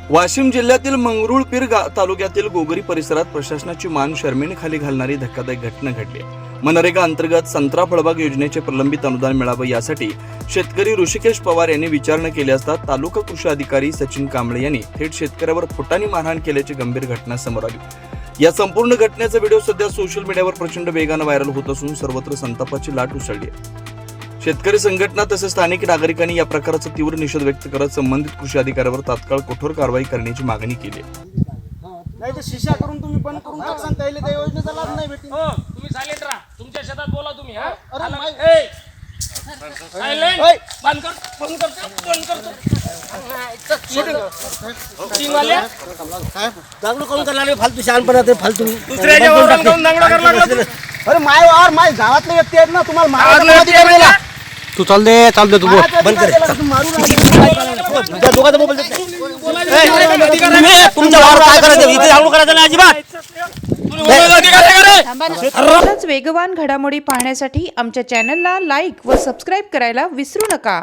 वाशिम जिल्ह्यातील मंगरुळपीर तालुक्यातील गोगरी परिसरात प्रशासनाची मान शरमेने घालणारी धक्कादायक घटना घडली. मनरेगा अंतर्गत संत्रा फळबाग योजनेचे प्रलंबित अनुदान मिळावं यासाठी शेतकरी ऋषिकेश पवार यांनी विचारणा केली असता तालुका कृषी अधिकारी सचिन कांबळे यांनी थेट शेतकऱ्यावर फुटाणी मारहाण केल्याची गंभीर घटना समोर आली. या संपूर्ण घटनेचा व्हिडिओ सध्या सोशल मीडियावर प्रचंड वेगानं व्हायरल होत असून सर्वत्र संतापाची लाट उसळली आहे. शेतकरी संघटना तसेच स्थानिक नागरिकांनी या प्रकाराचा तीव्र निषेध व्यक्त करत संबंधित कृषी अधिकाऱ्यावर तात्काळ कठोर कारवाई करण्याची मागणी केली. नाही तर शिशा करून तुम्ही बंद करून टाकसान त्याला त्या योजनेचा लाभ नाही भेटेल. हो तुम्ही सायलेंट राहा. तुमच्या शेतात बोला तुम्ही. हा अरे सायलेंट बंद कर. दांगडू करून करायला फालतू शहाणपणा ते फालतू दुसऱ्याच्या वावरात जाऊन दांगडा करायला लागला तू. अरे माय गावातले व्यक्ती आहेत ना तुम्हाला मारायला अधिकार दिला. तू चाल दे तू बंद कर. मारू दोघांचा मोबाईल तुमच्या वावर काय करायचं इथे चालू करायचं नाही अजिबात. अशाच वेगवान घडामोडी पाहण्यासाठी आमच्या चॅनलला लाईक व सबस्क्राईब करायला विसरू नका.